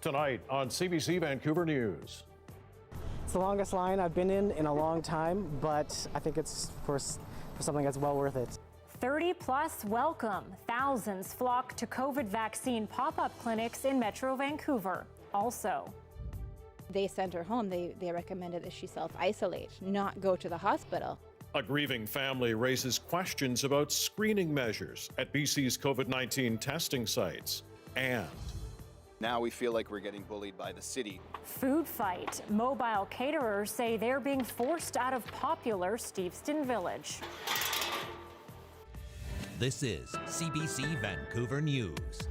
Tonight on CBC Vancouver News. It's the longest line I've been in a long time, but I think it's for something that's well worth it. 30 plus welcome. Thousands flock to COVID vaccine pop-up clinics in Metro Vancouver. Also, they sent her home. They recommended that she self-isolate, not go to the hospital. A grieving family raises questions about screening measures at BC's COVID-19 testing sites. And now we feel like we're getting bullied by the city. Food fight. Mobile caterers say they're being forced out of popular Steveston Village. This is CBC Vancouver News.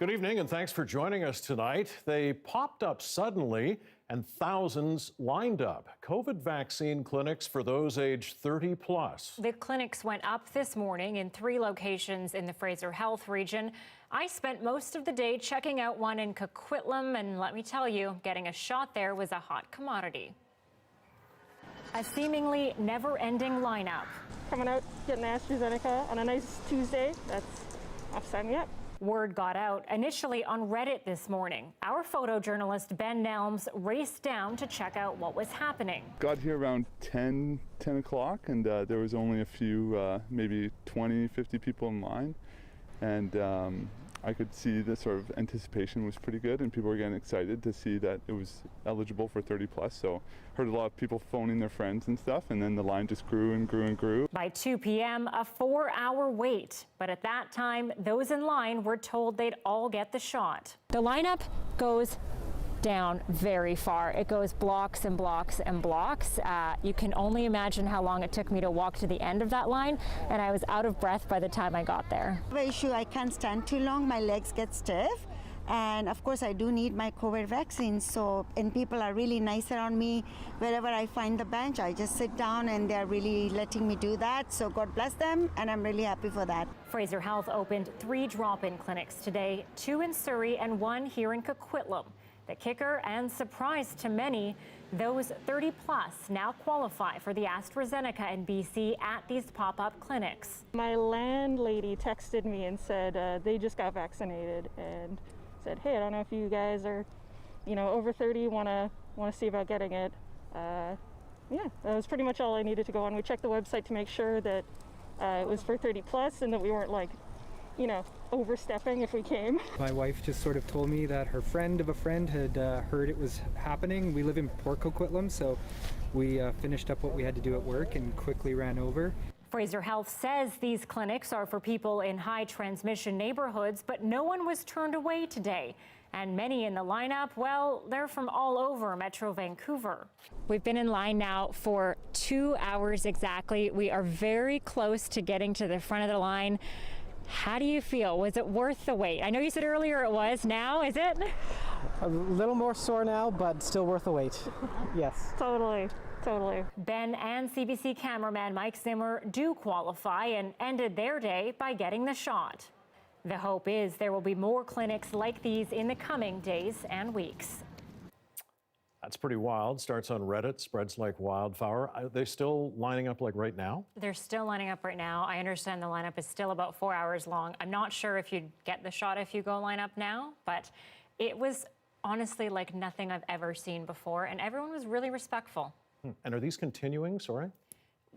good evening and thanks for joining us tonight. They popped up suddenly and thousands lined up. COVID vaccine clinics for those aged 30 plus. The clinics went up this morning in 3 locations in the Fraser Health region. I spent most of the day checking out one in Coquitlam, and let me tell you, getting a shot there was a hot commodity. A seemingly never-ending lineup. Coming out, getting AstraZeneca on a nice Tuesday. That's off signing up. Word got out initially on Reddit this morning. Our photojournalist Ben Nelms raced down to check out what was happening. Got here around 10 o'clock, and there was only a few, maybe 20, 50 people in line. And I could see the sort of anticipation was pretty good, and people were getting excited to see that it was eligible for 30 plus. So heard a lot of people phoning their friends and stuff, and then the line just grew and grew and grew. By 2 p.m., a 4-hour wait. But at that time, those in line were told they'd all get the shot. The lineup goes down very far. It goes blocks and blocks and blocks. You can only imagine how long it took me to walk to the end of that line, and I was out of breath by the time I got there. The issue, I can't stand too long, my legs get stiff, and of course I do need my COVID vaccine. So, and people are really nice around me. Wherever I find the bench, I just sit down, and they're really letting me do that. So God bless them, and I'm really happy for that. Fraser Health opened 3 drop-in clinics today, 2 in Surrey and 1 here in Coquitlam. The kicker and surprise to many, those 30 plus now qualify for the AstraZeneca in BC at these pop-up clinics. My landlady texted me and said they just got vaccinated and said, hey, I don't know if you guys are, over 30, want to see about getting it. Yeah, that was pretty much all I needed to go on. We checked the website to make sure that it was for 30 plus and that we weren't overstepping if we came. My wife just sort of told me that her friend of a friend had heard it was happening. We live in Port Coquitlam, so we finished up what we had to do at work and quickly ran over. Fraser Health says these clinics are for people in high transmission neighborhoods, but no one was turned away today. And many in the lineup, well, they're from all over Metro Vancouver. We've been in line now for 2 hours exactly. We are very close to getting to the front of the line. How do you feel? Was it worth the wait? I know you said earlier it was. Now, is it? A little more sore now, but still worth the wait. Yes. Totally. Ben and CBC cameraman Mike Zimmer do qualify and ended their day by getting the shot. The hope is there will be more clinics like these in the coming days and weeks. That's pretty wild. Starts on Reddit, spreads like wildfire. Are they still lining up like right now? They're still lining up right now. I understand the lineup is still about 4 hours long. I'm not sure if you'd get the shot if you go line up now, but it was honestly like nothing I've ever seen before, and everyone was really respectful. And are these continuing? Sorry?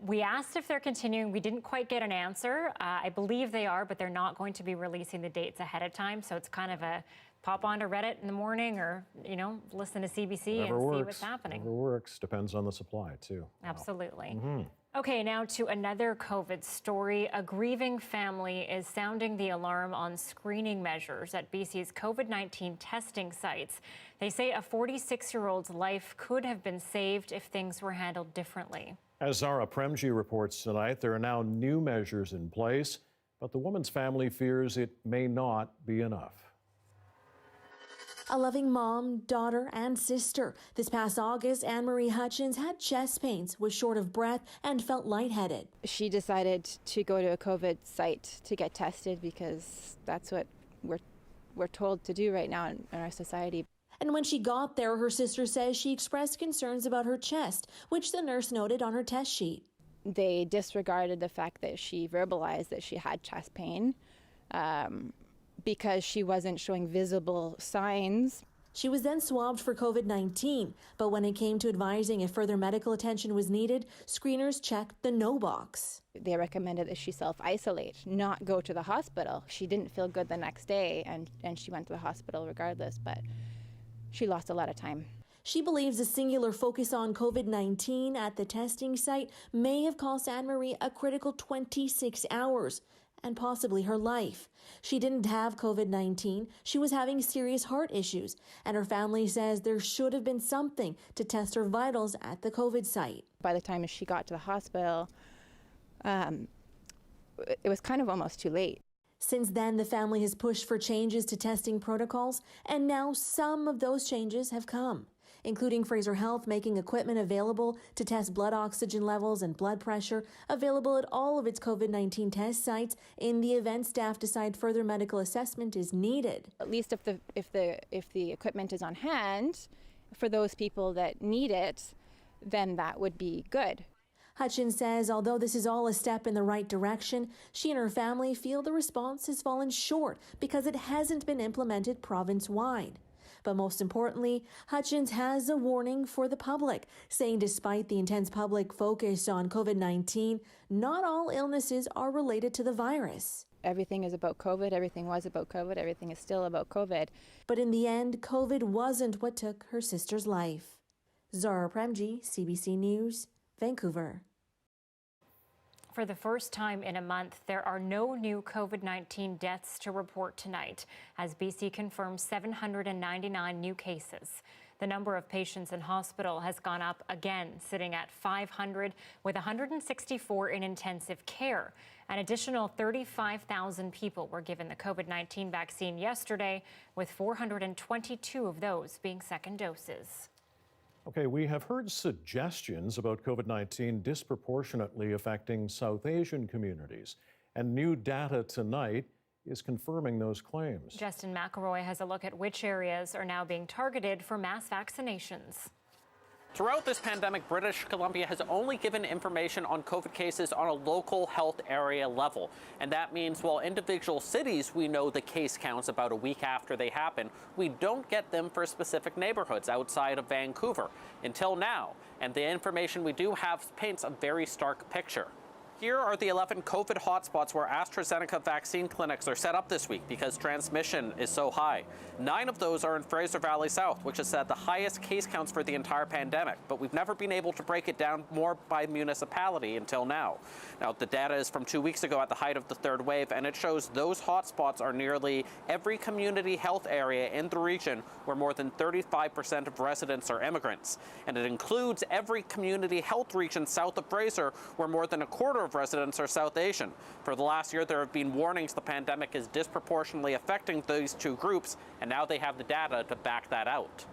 We asked if they're continuing. We didn't quite get an answer. I believe they are, but they're not going to be releasing the dates ahead of time. So it's kind of a pop onto Reddit in the morning or, listen to CBC and see what's happening. Whatever works. Depends on the supply, too. Absolutely. Okay, now to another COVID story. A grieving family is sounding the alarm on screening measures at BC's COVID-19 testing sites. They say a 46-year-old's life could have been saved if things were handled differently. As Zara Premji reports tonight, there are now new measures in place, but the woman's family fears it may not be enough. A loving mom, daughter, and sister. This past August, Anne-Marie Hutchins had chest pains, was short of breath, and felt lightheaded. She decided to go to a COVID site to get tested because that's what we're told to do right now in our society. And when she got there, her sister says she expressed concerns about her chest, which the nurse noted on her test sheet. they disregarded the fact that she verbalized that she had chest pain because she wasn't showing visible signs. She was then swabbed for COVID-19, but when it came to advising if further medical attention was needed, screeners checked the no box. They recommended that she self-isolate, not go to the hospital. She didn't feel good the next day, and she went to the hospital regardless, but she lost a lot of time. She believes a singular focus on COVID-19 at the testing site may have cost Anne-Marie a critical 26 hours and possibly her life. She didn't have COVID-19. She was having serious heart issues, and her family says there should have been something to test her vitals at the COVID site. By the time she got to the hospital, it was kind of almost too late. Since then, the family has pushed for changes to testing protocols, and now some of those changes have come, including Fraser Health making equipment available to test blood oxygen levels and blood pressure, available at all of its COVID-19 test sites in the event staff decide further medical assessment is needed. At least if the equipment is on hand for those people that need it, then that would be good. Hutchins says although this is all a step in the right direction, she and her family feel the response has fallen short because it hasn't been implemented province-wide. But most importantly, Hutchins has a warning for the public, saying despite the intense public focus on COVID-19, not all illnesses are related to the virus. Everything is about COVID, everything was about COVID, everything is still about COVID. But in the end, COVID wasn't what took her sister's life. Zara Premji, CBC News, Vancouver. For the first time in a month, there are no new COVID-19 deaths to report tonight, as BC confirms 799 new cases. The number of patients in hospital has gone up again, sitting at 500, with 164 in intensive care. An additional 35,000 people were given the COVID-19 vaccine yesterday, with 422 of those being second doses. Okay, we have heard suggestions about COVID-19 disproportionately affecting South Asian communities, and new data tonight is confirming those claims. Justin McElroy has a look at which areas are now being targeted for mass vaccinations. Throughout this pandemic, British Columbia has only given information on COVID cases on a local health area level. And that means while individual cities, we know the case counts about a week after they happen, we don't get them for specific neighborhoods outside of Vancouver until now. And the information we do have paints a very stark picture. Here are the 11 COVID hotspots where AstraZeneca vaccine clinics are set up this week because transmission is so high. 9 of those are in Fraser Valley South, which has had the highest case counts for the entire pandemic, but we've never been able to break it down more by municipality until now. Now, the data is from 2 weeks ago at the height of the third wave, and it shows those hotspots are nearly every community health area in the region where more than 35% of residents are immigrants. And it includes every community health region south of Fraser where more than a quarter of residents are South Asian. For the last year, there have been warnings the pandemic is disproportionately affecting these two groups, and now they have the data to back that out.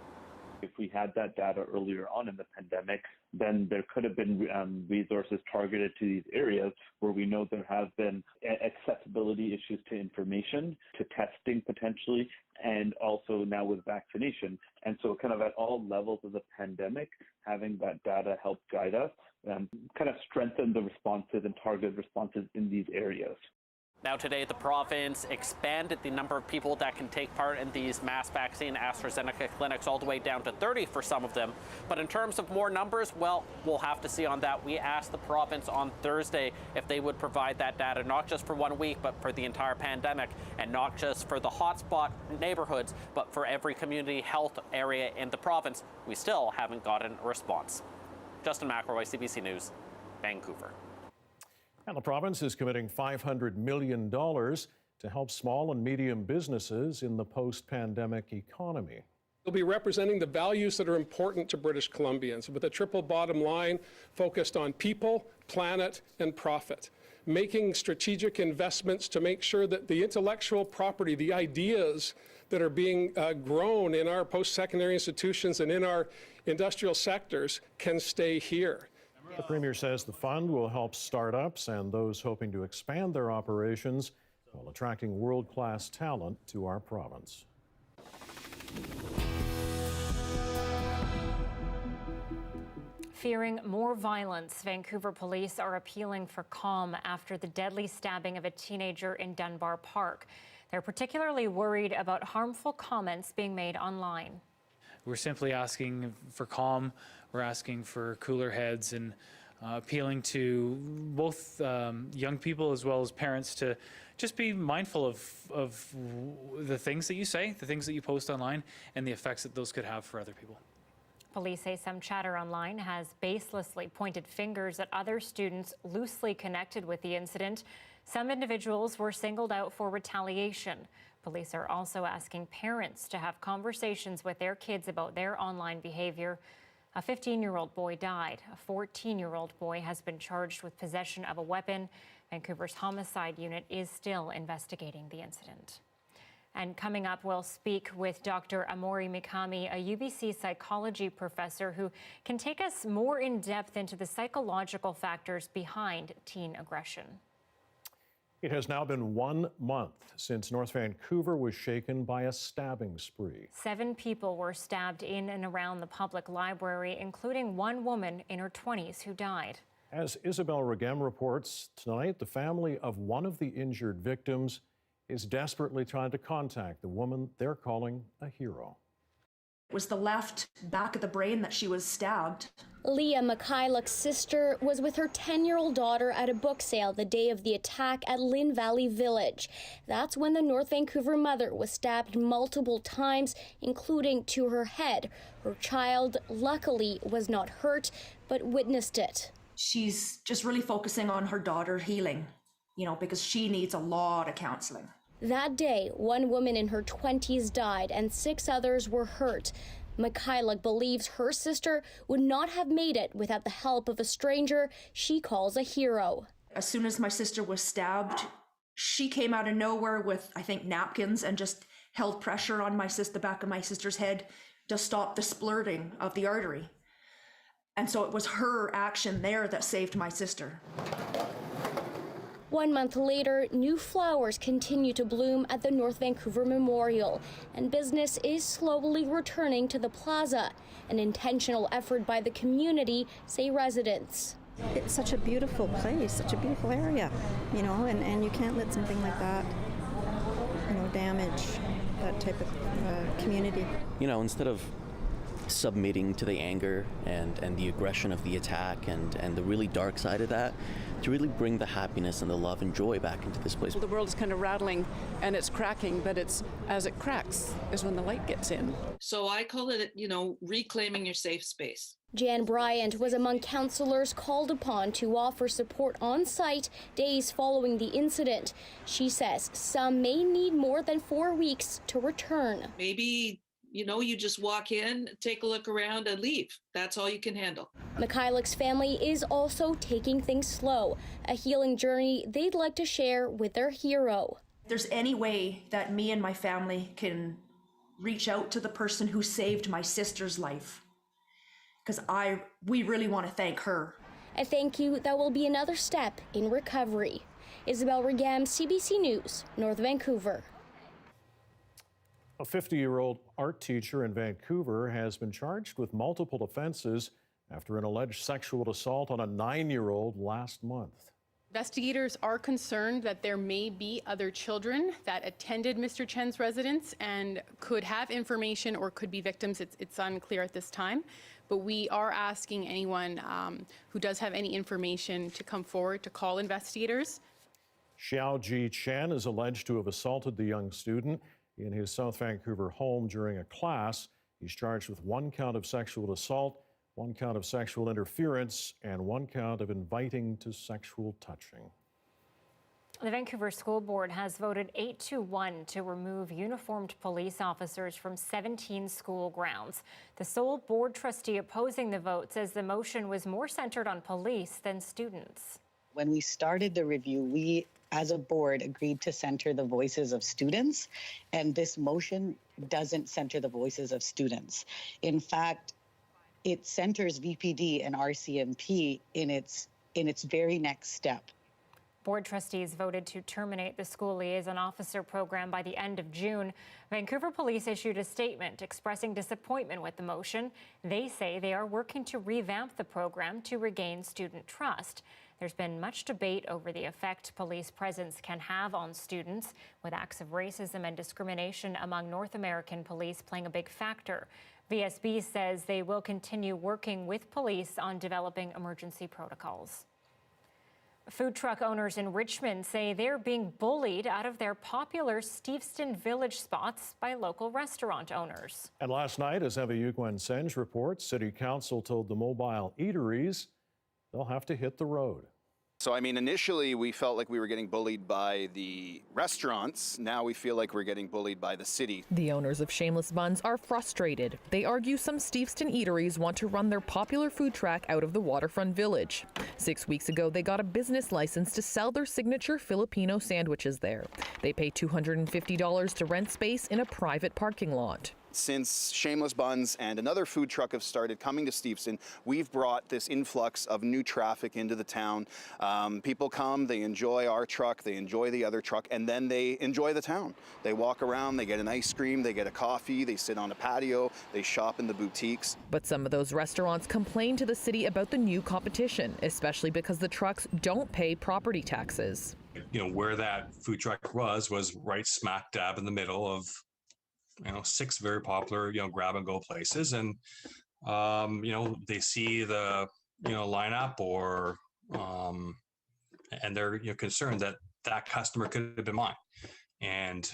If we had that data earlier on in the pandemic, then there could have been resources targeted to these areas where we know there have been accessibility issues to information, to testing potentially, and also now with vaccination. And so kind of at all levels of the pandemic, having that data help guide us, kind of strengthen the responses and targeted responses in these areas. Now today, the province expanded the number of people that can take part in these mass vaccine AstraZeneca clinics all the way down to 30 for some of them. But in terms of more numbers, well, we'll have to see on that. We asked the province on Thursday if they would provide that data, not just for 1 week, but for the entire pandemic, and not just for the hotspot neighborhoods, but for every community health area in the province. We still haven't gotten a response. Justin McElroy, CBC News, Vancouver. And the province is committing $500 million to help small and medium businesses in the post-pandemic economy. We'll be representing the values that are important to British Columbians with a triple bottom line focused on people, planet, and profit. Making strategic investments to make sure that the intellectual property, the ideas that are being grown in our post-secondary institutions and in our industrial sectors can stay here. The Premier says the fund will help startups and those hoping to expand their operations while attracting world-class talent to our province. Fearing more violence, Vancouver police are appealing for calm after the deadly stabbing of a teenager in Dunbar Park. They're particularly worried about harmful comments being made online. We're simply asking for calm. We're asking for cooler heads and appealing to both young people as well as parents to just be mindful of the things that you say, the things that you post online, and the effects that those could have for other people. Police say some chatter online has baselessly pointed fingers at other students loosely connected with the incident. Some individuals were singled out for retaliation. Police are also asking parents to have conversations with their kids about their online behavior. A 15-year-old boy died. A 14-year-old boy has been charged with possession of a weapon. Vancouver's homicide unit is still investigating the incident. And coming up, we'll speak with Dr. Amori Mikami, a UBC psychology professor who can take us more in depth into the psychological factors behind teen aggression. It has now been 1 month since North Vancouver was shaken by a stabbing spree. 7 people were stabbed in and around the public library, including one woman in her 20s who died. As Isabel Regem reports, tonight the family of one of the injured victims is desperately trying to contact the woman they're calling a hero. It was the left back of the brain that she was stabbed. Leah Mikhailuk's sister was with her 10-year-old daughter at a book sale the day of the attack at Lynn Valley Village. That's when the North Vancouver mother was stabbed multiple times, including to her head. Her child, luckily, was not hurt, but witnessed it. She's just really focusing on her daughter healing, because she needs a lot of counseling. That day, one woman in her 20s died and 6 others were hurt. Mikhailuk believes her sister would not have made it without the help of a stranger she calls a hero. As soon as my sister was stabbed, she came out of nowhere with, I think, napkins and just held pressure on the back of my sister's head to stop the splurting of the artery. And so it was her action there that saved my sister. 1 month later, new flowers continue to bloom at the North Vancouver Memorial, and business is slowly returning to the plaza, an intentional effort by the community, say residents. It's such a beautiful place, such a beautiful area, and you can't let something like that, damage that type of community. Instead of submitting to the anger and the aggression of the attack and the really dark side of that, to really bring the happiness and the love and joy back into this place. The world is kind of rattling and it's cracking, but it's as it cracks is when the light gets in. So I call it, reclaiming your safe space. Jan Bryant was among counselors called upon to offer support on site days following the incident. She says some may need more than 4 weeks to return. Maybe you just walk in, take a look around and leave. That's all you can handle. Mikhailuk's family is also taking things slow, a healing journey they'd like to share with their hero. If there's any way that me and my family can reach out to the person who saved my sister's life, because we really want to thank her. A thank you that will be another step in recovery. Isabel Regem, CBC News, North Vancouver. A 50-year-old art teacher in Vancouver has been charged with multiple offenses after an alleged sexual assault on a 9-year-old last month. Investigators are concerned that there may be other children that attended Mr. Chen's residence and could have information or could be victims. It's unclear at this time, but we are asking anyone who does have any information to come forward to call investigators. Xiao Ji Chen is alleged to have assaulted the young student in his South Vancouver home during a class. He's charged with 1 count of sexual assault, 1 count of sexual interference, and 1 count of inviting to sexual touching. The Vancouver School Board has voted 8-1 to remove uniformed police officers from 17 school grounds. The sole board trustee opposing the vote says the motion was more centered on police than students. When we started the review, we as a board agreed to center the voices of students, and this motion doesn't center the voices of students. In fact, it centers VPD and RCMP in its very next step. Board trustees voted to terminate the school liaison officer program by the end of June. Vancouver police issued a statement expressing disappointment with the motion. They say they are working to revamp the program to regain student trust. There's been much debate over the effect police presence can have on students, with acts of racism and discrimination among North American police playing a big factor. VSB says they will continue working with police on developing emergency protocols. Food truck owners in Richmond say they're being bullied out of their popular Steveston Village spots by local restaurant owners. And last night, as Eva Yugwen-Senge reports, City Council told the mobile eateries they'll have to hit the road. So, I mean, initially we felt like we were getting bullied by the restaurants. Now we feel like we're getting bullied by the city. The owners of Shameless Buns are frustrated. They argue some Steveston eateries want to run their popular food truck out of the waterfront village. 6 weeks ago, they got a business license to sell their signature Filipino sandwiches there. They pay $250 to rent space in a private parking lot. Since Shameless Buns and another food truck have started coming to Steveston, we've brought this influx of new traffic into the town. People come, they enjoy our truck, they enjoy the other truck, and then they enjoy the town. They walk around, they get an ice cream, they get a coffee, they sit on a patio, they shop in the boutiques. But some of those restaurants complain to the city about the new competition, especially because the trucks don't pay property taxes. You know, where that food truck was right smack dab in the middle of 6 very popular, grab and go places. And, they see the, lineup or, and they're concerned that that customer could have been mine. And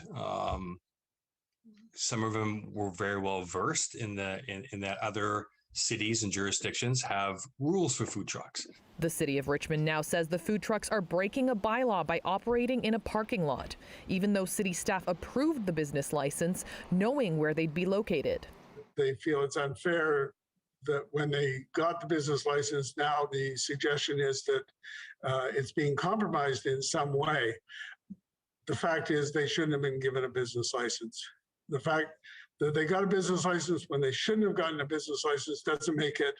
some of them were very well versed in that other cities and jurisdictions have rules for food trucks. The city of Richmond now says the food trucks are breaking a bylaw by operating in a parking lot, even though city staff approved the business license, knowing where they'd be located. They feel it's unfair that when they got the business license, now the suggestion is that it's being compromised in some way. The fact is they shouldn't have been given a business license. The fact that they got a business license when they shouldn't have gotten a business license doesn't make it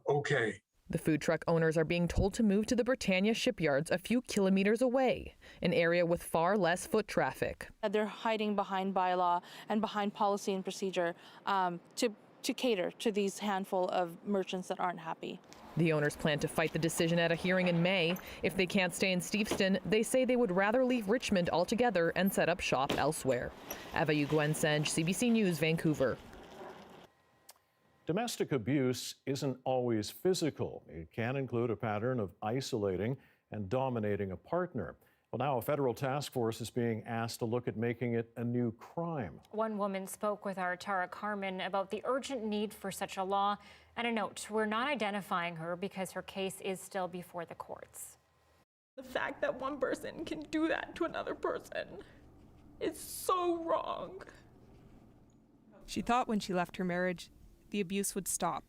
okay. The food truck owners are being told to move to the Britannia shipyards a few kilometers away, an area with far less foot traffic. They're hiding behind bylaw and behind policy and procedure to cater to these handful of merchants that aren't happy. The owners plan to fight the decision at a hearing in May. If they can't stay in Steveston, they say they would rather leave Richmond altogether and set up shop elsewhere. Eva Yugwen-Senge, CBC News, Vancouver. Domestic abuse isn't always physical. It can include a pattern of isolating and dominating a partner. Well, now a federal task force is being asked to look at making it a new crime. One woman spoke with our Tara Carmen about the urgent need for such a law. And a note, we're not identifying her because her case is still before the courts. The fact that one person can do that to another person is so wrong. She thought when she left her marriage, the abuse would stop.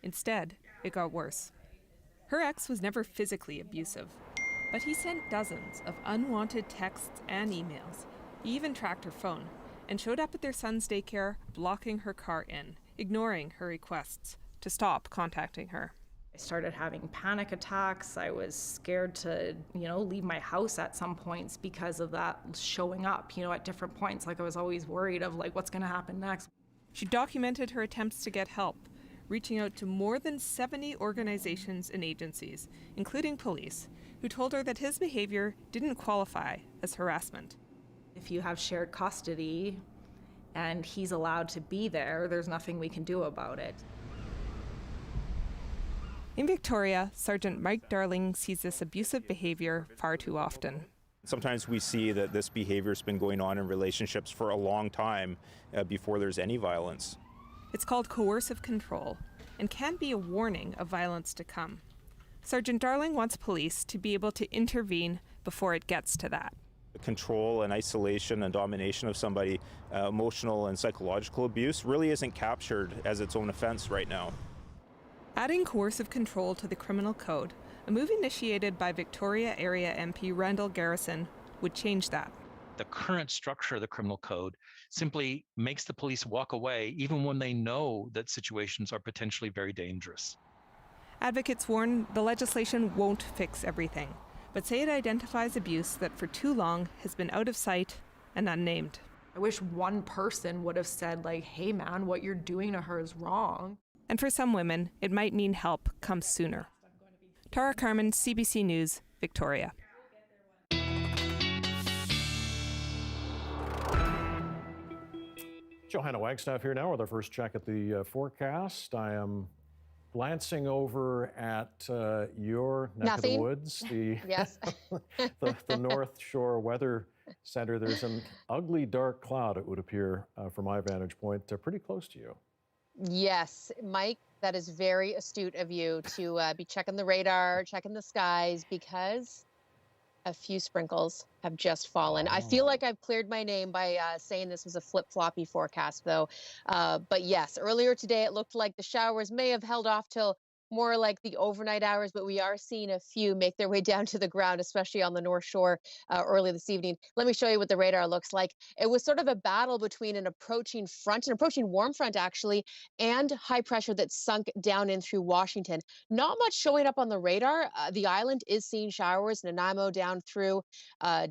Instead, it got worse. Her ex was never physically abusive, but he sent dozens of unwanted texts and emails. He even tracked her phone and showed up at their son's daycare, blocking her car in, ignoring her requests to stop contacting her. I started having panic attacks. I was scared to, leave my house at some points because of that showing up, at different points. Like I was always worried of what's going to happen next. She documented her attempts to get help, reaching out to more than 70 organizations and agencies, including police, who told her that his behavior didn't qualify as harassment. If you have shared custody and he's allowed to be there, there's nothing we can do about it. In Victoria, Sergeant Mike Darling sees this abusive behavior far too often. Sometimes we see that this behavior has been going on in relationships for a long time before there's any violence. It's called coercive control and can be a warning of violence to come. Sergeant Darling wants police to be able to intervene before it gets to that. Control and isolation and domination of somebody, emotional and psychological abuse really isn't captured as its own offense right now. Adding coercive control to the criminal code, a move initiated by Victoria Area MP Randall Garrison, would change that. The current structure of the criminal code simply makes the police walk away even when they know that situations are potentially very dangerous. Advocates warn the legislation won't fix everything, but say it identifies abuse that for too long has been out of sight and unnamed. I wish one person would have said, like, hey man, what you're doing to her is wrong. And for some women, it might mean help comes sooner. Tara Carmen, CBC News, Victoria. Johanna Wagstaffe here now with our first check at the forecast. I am glancing over at your neck of the woods, Yes. the North Shore Weather Center. There's an ugly dark cloud, it would appear, from my vantage point, pretty close to you. Yes, Mike, that is very astute of you to be checking the radar, checking the skies, because a few sprinkles have just fallen. I feel like I've cleared my name by saying this was a flip-floppy forecast, though. But yes, earlier today it looked like the showers may have held off till more like the overnight hours, but we are seeing a few make their way down to the ground, especially on the North Shore early this evening. Let me show you what the radar looks like. It was sort of a battle between an approaching warm front actually, and high pressure that sunk down in through Washington. Not much showing up on the radar. The island is seeing showers, Nanaimo down through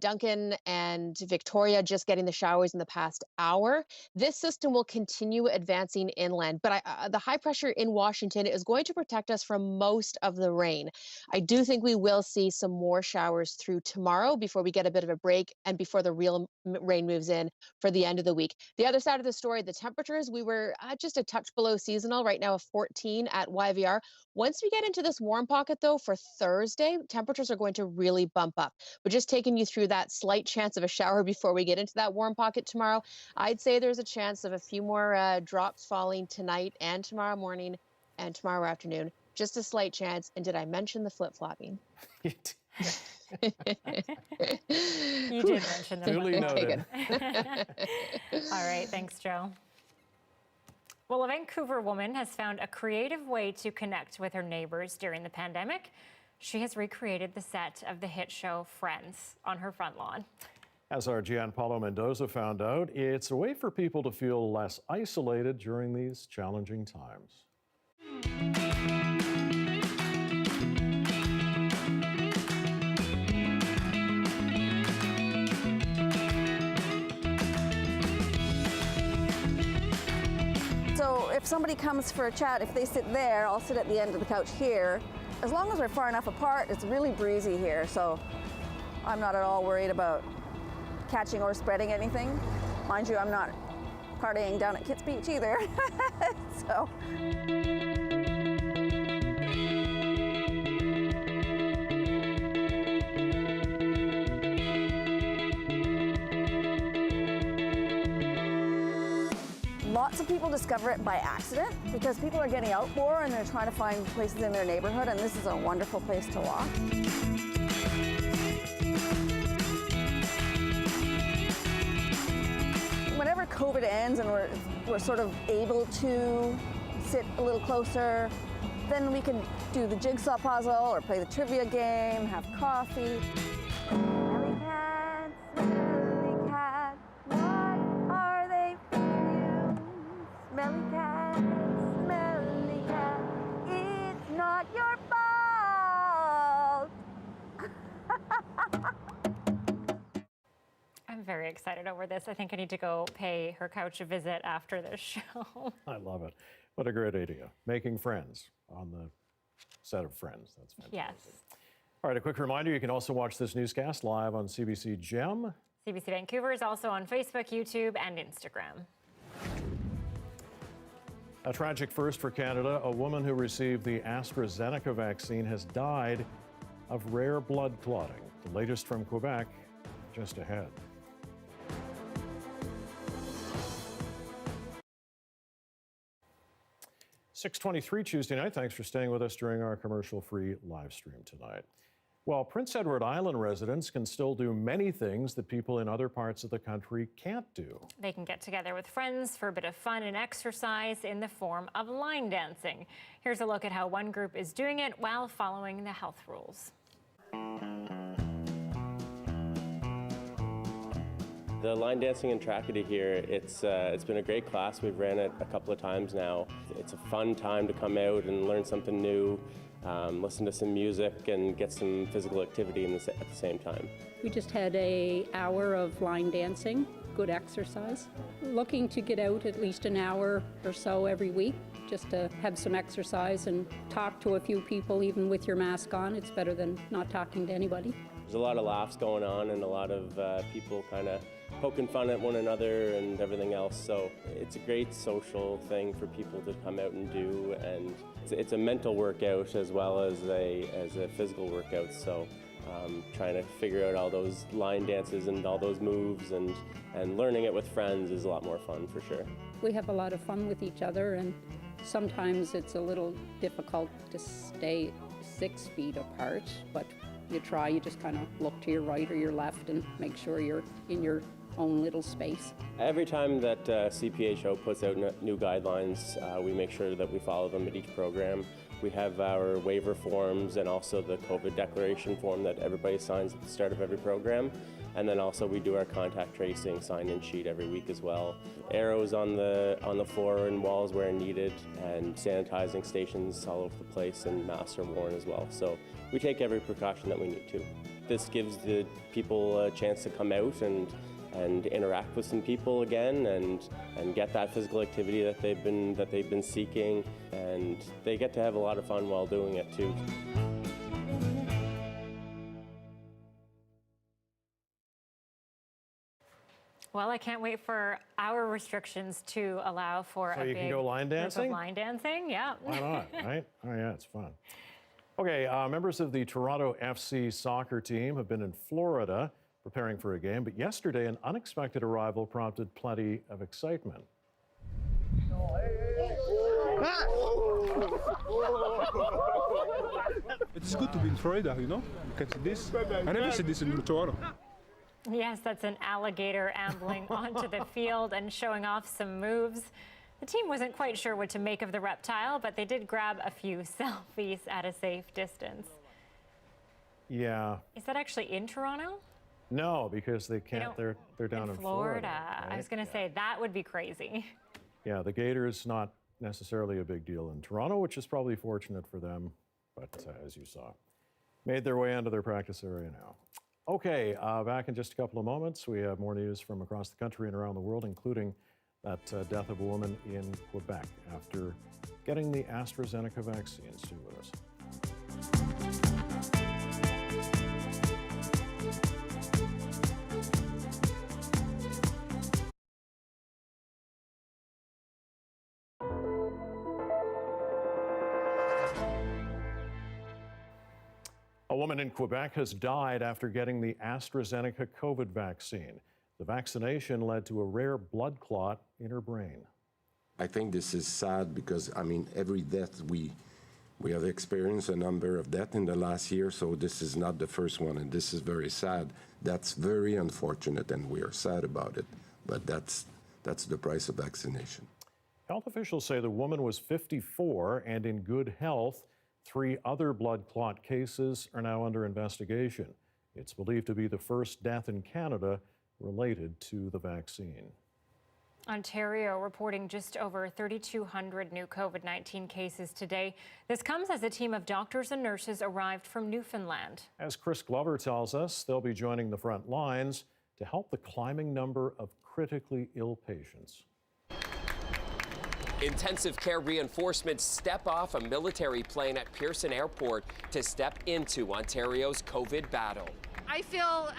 Duncan and Victoria just getting the showers in the past hour. This system will continue advancing inland, but the high pressure in Washington is going to protect us from most of the rain. I do think we will see some more showers through tomorrow before we get a bit of a break and before the real rain moves in for the end of the week. The other side of the story, the temperatures, we were just a touch below seasonal, right now a 14 at YVR. Once we get into this warm pocket, though, for Thursday, temperatures are going to really bump up. But just taking you through that slight chance of a shower before we get into that warm pocket tomorrow, I'd say there's a chance of a few more drops falling tonight and tomorrow morning and tomorrow afternoon. Just a slight chance. And did I mention the flip-flopping? You did mention the Duly noted. All right, thanks, Joe. Well, a Vancouver woman has found a creative way to connect with her neighbors during the pandemic. She has recreated the set of the hit show Friends on her front lawn. As our Gianpaolo Mendoza found out, it's a way for people to feel less isolated during these challenging times. So if somebody comes for a chat, if they sit there, I'll sit at the end of the couch here. As long as we're far enough apart, it's really breezy here, so I'm not at all worried about catching or spreading anything. Mind you, I'm not partying down at Kitts Beach either, so. Lots of people discover it by accident because people are getting out more and they're trying to find places in their neighborhood, and this is a wonderful place to walk. Whenever COVID ends and we're sort of able to sit a little closer, then we can do the jigsaw puzzle or play the trivia game, have coffee. Smelly cat, what are they for you? Smelly cat, it's not your fault. I'm very excited over this. I think I need to go pay her couch a visit after this show. I love it. What a great idea. Making friends on the set of Friends. That's fantastic. Yes. All right, a quick reminder, you can also watch this newscast live on CBC Gem. CBC Vancouver is also on Facebook, YouTube, and Instagram. A tragic first for Canada. A woman who received the AstraZeneca vaccine has died of rare blood clotting. The latest from Quebec, just ahead. .23 Tuesday night. Thanks for staying with us during our commercial-free live stream tonight. Well, Prince Edward Island residents can still do many things that people in other parts of the country can't do. They can get together with friends for a bit of fun and exercise in the form of line dancing. Here's a look at how one group is doing it while following the health rules. The line dancing and trackety here, it's been a great class. We've ran it a couple of times now. It's a fun time to come out and learn something new, listen to some music and get some physical activity at the same time. We just had an hour of line dancing, good exercise. Looking to get out at least an hour or so every week just to have some exercise and talk to a few people even with your mask on. It's better than not talking to anybody. There's a lot of laughs going on and a lot of people kind of poking fun at one another and everything else. So it's a great social thing for people to come out and do, and it's a mental workout as well as a physical workout. So trying to figure out all those line dances and all those moves and learning it with friends is a lot more fun for sure. We have a lot of fun with each other, and sometimes it's a little difficult to stay 6 feet apart, but you try, you just kind of look to your right or your left and make sure you're in your own little space. Every time that CPHO puts out new guidelines, we make sure that we follow them at each program. We have our waiver forms and also the COVID declaration form that everybody signs at the start of every program. And then also we do our contact tracing sign-in sheet every week as well. Arrows on the floor and walls where needed, and sanitizing stations all over the place, and masks are worn as well. So we take every precaution that we need to. This gives the people a chance to come out and interact with some people again and get that physical activity that they've been seeking, and they get to have a lot of fun while doing it too. Well, I can't wait for our restrictions to allow for so a you big can go line group dancing? of line dancing. Yeah. Why not, right? Oh yeah, it's fun. Okay, members of the Toronto FC soccer team have been in Florida preparing for a game, but yesterday an unexpected arrival prompted plenty of excitement. It's good to be in Florida, you know? You can see this. I never see this in Toronto. Yes, that's an alligator ambling onto the field and showing off some moves. The team wasn't quite sure what to make of the reptile, but they did grab a few selfies at a safe distance. Yeah. Is that actually in Toronto? No, because they can't. They're down in Florida. Right? I was going to say that would be crazy. Yeah, the gator is not necessarily a big deal in Toronto, which is probably fortunate for them. But as you saw, made their way into their practice area now. Okay, back in just a couple of moments. We have more news from across the country and around the world, including that death of a woman in Quebec after getting the AstraZeneca vaccine. Stay with us. A woman in Quebec has died after getting the AstraZeneca COVID vaccine. The vaccination led to a rare blood clot in her brain. I think this is sad because, I mean, every death we have experienced a number of deaths in the last year, so this is not the first one, and this is very sad. That's very unfortunate, and we are sad about it, but that's the price of vaccination. Health officials say the woman was 54 and in good health. 3 other blood clot cases are now under investigation. It's believed to be the first death in Canada related to the vaccine. Ontario reporting just over 3,200 new COVID-19 cases today. This comes as a team of doctors and nurses arrived from Newfoundland. As Chris Glover tells us, they'll be joining the front lines to help the climbing number of critically ill patients. Intensive care reinforcements step off a military plane at Pearson Airport to step into Ontario's COVID battle. I feel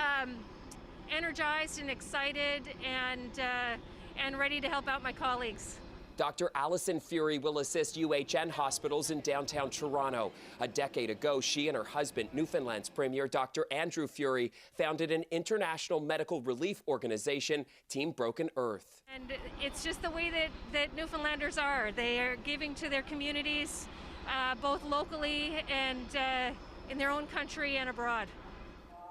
energized and excited and ready to help out my colleagues. Dr. Allison Fury will assist UHN hospitals in downtown Toronto. A decade ago, she and her husband, Newfoundland's Premier Dr. Andrew Fury, founded an international medical relief organization, Team Broken Earth. And it's just the way that Newfoundlanders are. They are giving to their communities, both locally and in their own country and abroad.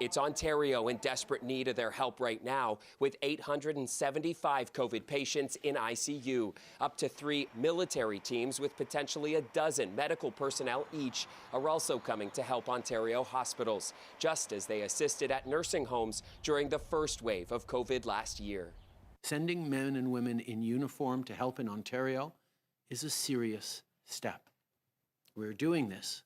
It's Ontario in desperate need of their help right now, with 875 COVID patients in ICU. Up to 3 military teams with potentially a dozen medical personnel each are also coming to help Ontario hospitals, just as they assisted at nursing homes during the first wave of COVID last year. Sending men and women in uniform to help in Ontario is a serious step. We're doing this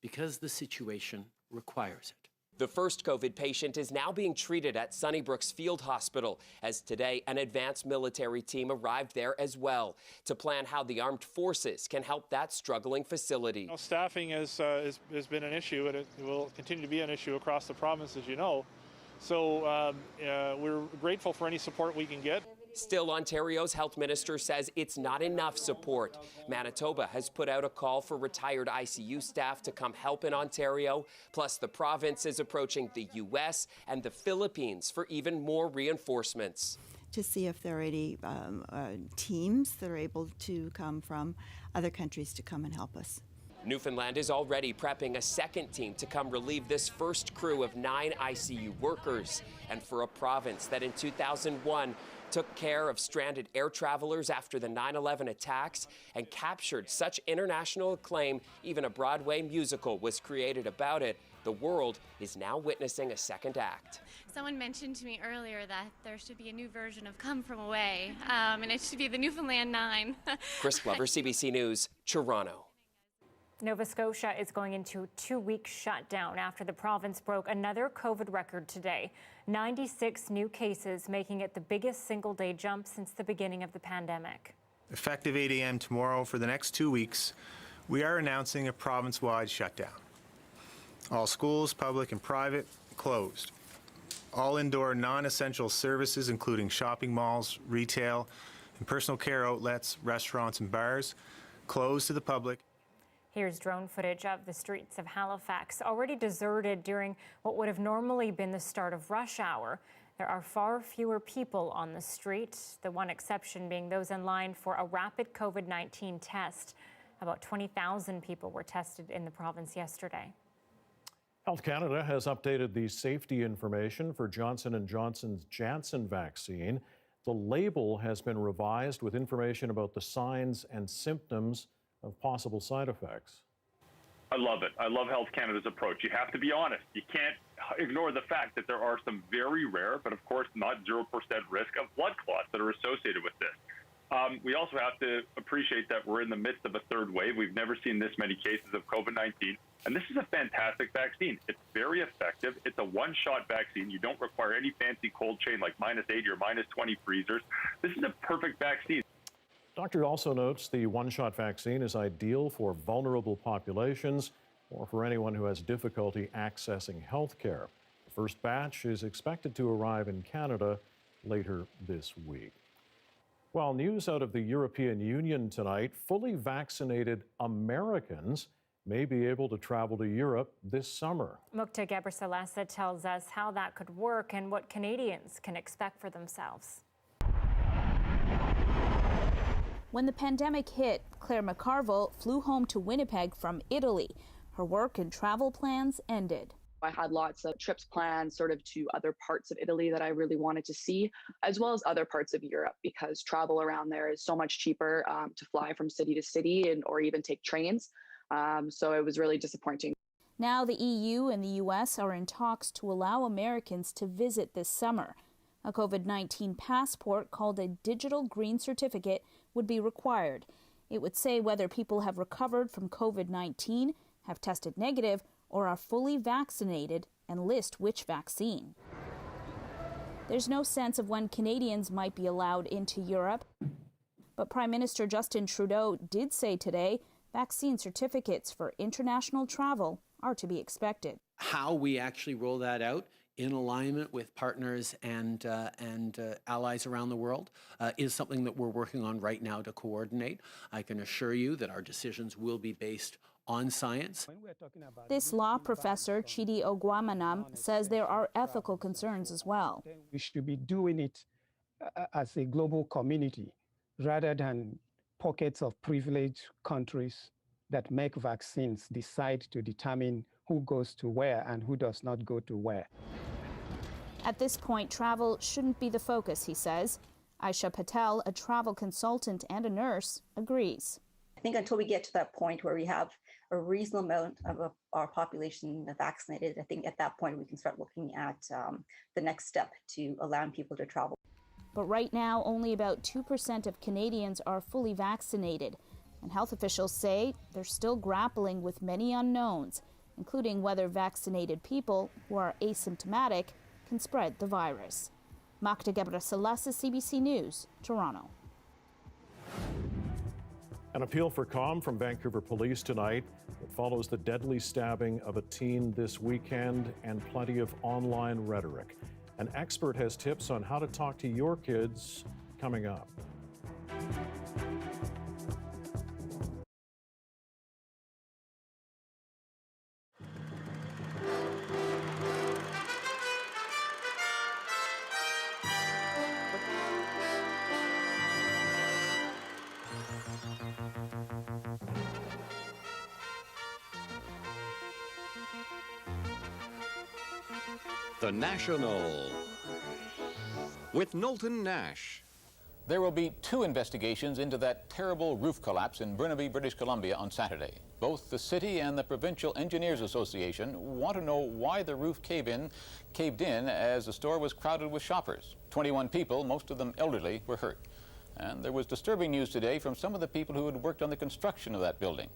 because the situation requires it. The first COVID patient is now being treated at Sunnybrook's Field Hospital, as today an advanced military team arrived there as well to plan how the armed forces can help that struggling facility. Staffing has been an issue, and it will continue to be an issue across the province, as you know. So we're grateful for any support we can get. Still, Ontario's health minister says it's not enough support. Manitoba has put out a call for retired ICU staff to come help in Ontario. Plus, the province is approaching the U.S. and the Philippines for even more reinforcements. To see if there are any teams that are able to come from other countries to come and help us. Newfoundland is already prepping a second team to come relieve this first crew of 9 ICU workers. And for a province that in 2001 took care of stranded air travelers after the 9/11 attacks and captured such international acclaim, even a Broadway musical was created about it. The world is now witnessing a second act. Someone mentioned to me earlier that there should be a new version of Come From Away, and it should be the Newfoundland 9. Chris Glover, CBC News, Toronto. Nova Scotia is going into a 2-week shutdown after the province broke another COVID record today. 96 new cases, making it the biggest single-day jump since the beginning of the pandemic. Effective 8 a.m. tomorrow for the next 2 weeks, we are announcing a province-wide shutdown. All schools, public and private, closed. All indoor non-essential services, including shopping malls, retail, and personal care outlets, restaurants and bars, closed to the public. Here's drone footage of the streets of Halifax, already deserted during what would have normally been the start of rush hour. There are far fewer people on the street, the one exception being those in line for a rapid COVID-19 test. About 20,000 people were tested in the province yesterday. Health Canada has updated the safety information for Johnson & Johnson's Janssen vaccine. The label has been revised with information about the signs and symptoms of possible side effects. I love it. I love Health Canada's approach. You have to be honest. You can't ignore the fact that there are some very rare, but of course not 0% risk of blood clots that are associated with this. We also have to appreciate that we're in the midst of a third wave. We've never seen this many cases of COVID-19, and this is a fantastic vaccine. It's very effective. It's a one-shot vaccine. You don't require any fancy cold chain like -80 or -20 freezers. This is a perfect vaccine. Doctor also notes the one-shot vaccine is ideal for vulnerable populations or for anyone who has difficulty accessing health care. The first batch is expected to arrive in Canada later this week. Well, news out of the European Union tonight, fully vaccinated Americans may be able to travel to Europe this summer. Mukta Gebrselassie tells us how that could work and what Canadians can expect for themselves. When the pandemic hit, Claire McCarville flew home to Winnipeg from Italy. Her work and travel plans ended. I had lots of trips planned sort of to other parts of Italy that I really wanted to see, as well as other parts of Europe, because travel around there is so much cheaper to fly from city to city or even take trains. So it was really disappointing. Now the EU and the US are in talks to allow Americans to visit this summer. A COVID-19 passport called a digital green certificate would be required. It would say whether people have recovered from COVID-19, have tested negative, or are fully vaccinated, and list which vaccine. There's no sense of when Canadians might be allowed into Europe, but Prime Minister Justin Trudeau did say today vaccine certificates for international travel are to be expected. How we actually roll that out in alignment with partners and allies around the world is something that we're working on right now to coordinate. I can assure you that our decisions will be based on science. This law professor, Chidi Ogwamanam, says there are ethical concerns as well. We should be doing it as a global community rather than pockets of privileged countries that make vaccines decide to determine who goes to where and who does not go to where. At this point, travel shouldn't be the focus, he says. Aisha Patel, a travel consultant and a nurse, agrees. I think until we get to that point where we have a reasonable amount of our population vaccinated, I think at that point we can start looking at the next step to allowing people to travel. But right now, only about 2% of Canadians are fully vaccinated. And health officials say they're still grappling with many unknowns, including whether vaccinated people who are asymptomatic can spread the virus. Magda Gebrselassie, CBC News, Toronto. An appeal for calm from Vancouver police tonight. It follows the deadly stabbing of a teen this weekend and plenty of online rhetoric. An expert has tips on how to talk to your kids coming up. The National with Knowlton Nash. There will be 2 investigations into that terrible roof collapse in Burnaby, British Columbia on Saturday. Both the city and the Provincial Engineers Association want to know why the roof caved in as the store was crowded with shoppers. 21 people, most of them elderly, were hurt. And there was disturbing news today from some of the people who had worked on the construction of that building.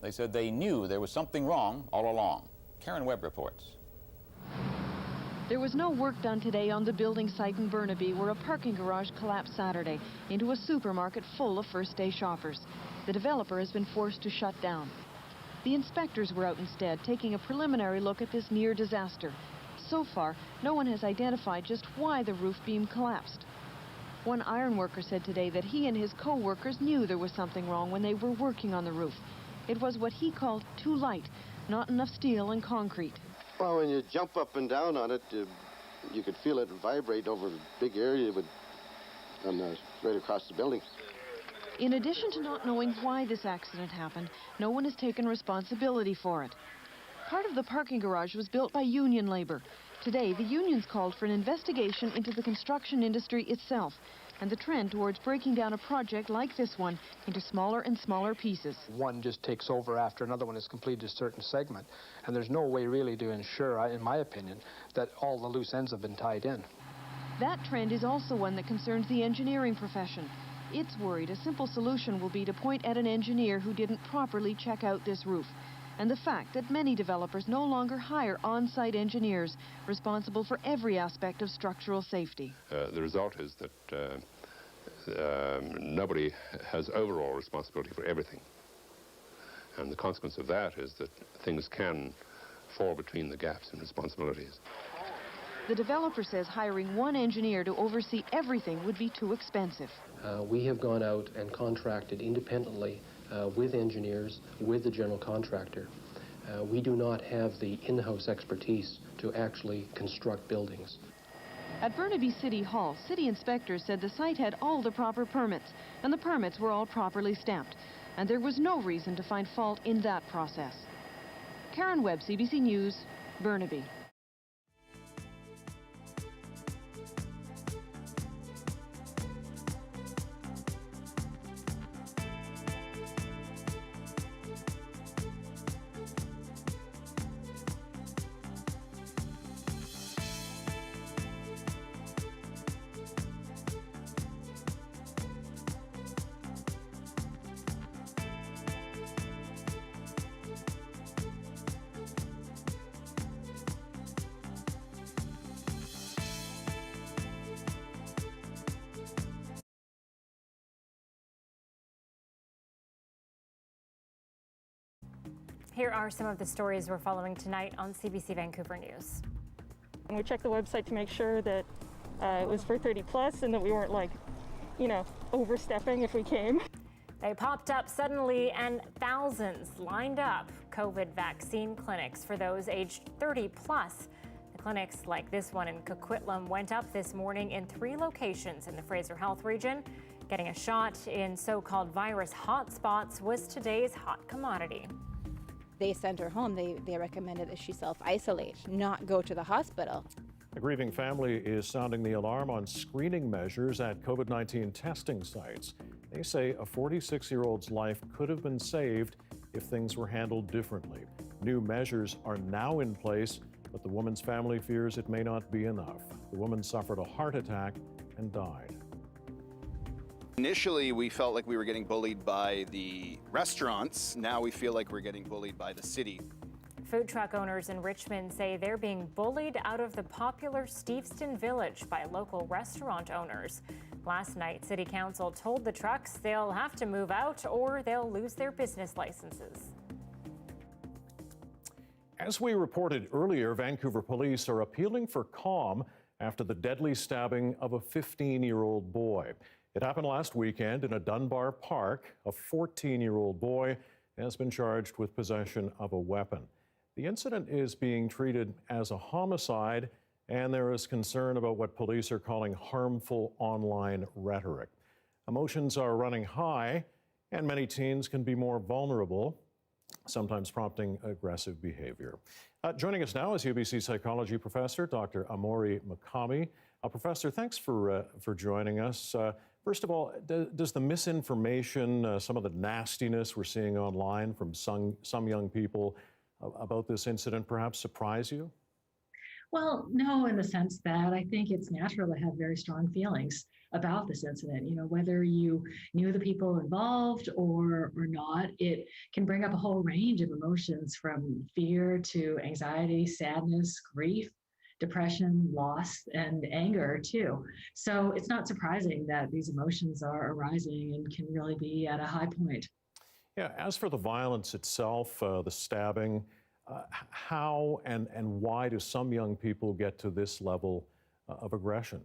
They said they knew there was something wrong all along. Karen Webb reports. There was no work done today on the building site in Burnaby where a parking garage collapsed Saturday into a supermarket full of first-day shoppers. The developer has been forced to shut down. The inspectors were out instead, taking a preliminary look at this near disaster. So far, no one has identified just why the roof beam collapsed. One ironworker said today that he and his co-workers knew there was something wrong when they were working on the roof. It was what he called too light, not enough steel and concrete. Well, when you jump up and down on it, you could feel it vibrate over a big area right across the building. In addition to not knowing why this accident happened, no one has taken responsibility for it. Part of the parking garage was built by union labor. Today, the unions called for an investigation into the construction industry itself and the trend towards breaking down a project like this one into smaller and smaller pieces. One just takes over after another one has completed a certain segment, and there's no way really to ensure, in my opinion, that all the loose ends have been tied in. That trend is also one that concerns the engineering profession. It's worried a simple solution will be to point at an engineer who didn't properly check out this roof, and the fact that many developers no longer hire on-site engineers responsible for every aspect of structural safety. The result is that nobody has overall responsibility for everything. And the consequence of that is that things can fall between the gaps in responsibilities. The developer says hiring one engineer to oversee everything would be too expensive. We have gone out and contracted independently with engineers, with the general contractor. We do not have the in-house expertise to actually construct buildings. At Burnaby City Hall, city inspectors said the site had all the proper permits, and the permits were all properly stamped, and there was no reason to find fault in that process. Karen Webb, CBC News, Burnaby. Here are some of the stories we're following tonight on CBC Vancouver News. We checked the website to make sure that it was for 30 plus and that we weren't overstepping if we came. They popped up suddenly and thousands lined up COVID vaccine clinics for those aged 30 plus. The clinics like this one in Coquitlam went up this morning in 3 locations in the Fraser Health region. Getting a shot in so-called virus hotspots was today's hot commodity. They sent her home. They recommended that she self-isolate, not go to the hospital. A grieving family is sounding the alarm on screening measures at COVID-19 testing sites. They say a 46-year-old's life could have been saved if things were handled differently. New measures are now in place, but the woman's family fears it may not be enough. The woman suffered a heart attack and died. Initially, we felt like we were getting bullied by the restaurants. Now we feel like we're getting bullied by the city. Food truck owners in Richmond say they're being bullied out of the popular Steveston Village by local restaurant owners. Last night, City Council told the trucks they'll have to move out or they'll lose their business licenses. As we reported earlier, Vancouver police are appealing for calm after the deadly stabbing of a 15-year-old boy. It happened last weekend in a Dunbar park. A 14-year-old boy has been charged with possession of a weapon. The incident is being treated as a homicide, and there is concern about what police are calling harmful online rhetoric. Emotions are running high, and many teens can be more vulnerable, sometimes prompting aggressive behavior. Joining us now is UBC psychology professor Dr. Amori Makami. Professor, thanks for joining us. First of all, does the misinformation, some of the nastiness we're seeing online from some young people about this incident perhaps surprise you? Well, no, in the sense that I think it's natural to have very strong feelings about this incident. You know, whether you knew the people involved or not, it can bring up a whole range of emotions from fear to anxiety, sadness, grief, depression, loss, and anger too. So it's not surprising that these emotions are arising and can really be at a high point. Yeah, as for the violence itself, the stabbing, how and why do some young people get to this level of aggression?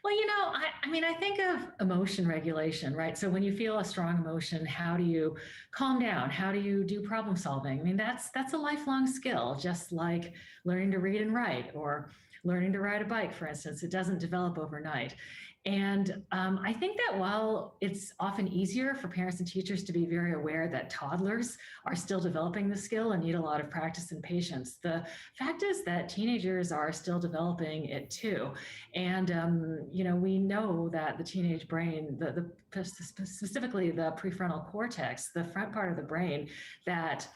Well, you know, I think of emotion regulation, right? So when you feel a strong emotion, how do you calm down? How do you do problem solving? I mean, that's a lifelong skill, just like learning to read and write or learning to ride a bike, for instance. It doesn't develop overnight. And I think that while it's often easier for parents and teachers to be very aware that toddlers are still developing the skill and need a lot of practice and patience, the fact is that teenagers are still developing it too. And, you know, we know that the teenage brain, specifically the prefrontal cortex, the front part of the brain that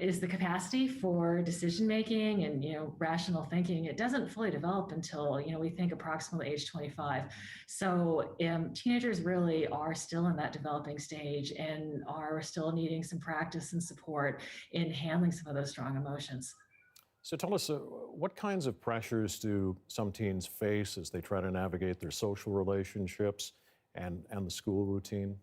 is the capacity for decision making and, you know, rational thinking. It doesn't fully develop until, you know, we think approximately age 25. So teenagers really are still in that developing stage and are still needing some practice and support in handling some of those strong emotions. So tell us, what kinds of pressures do some teens face as they try to navigate their social relationships and the school routine?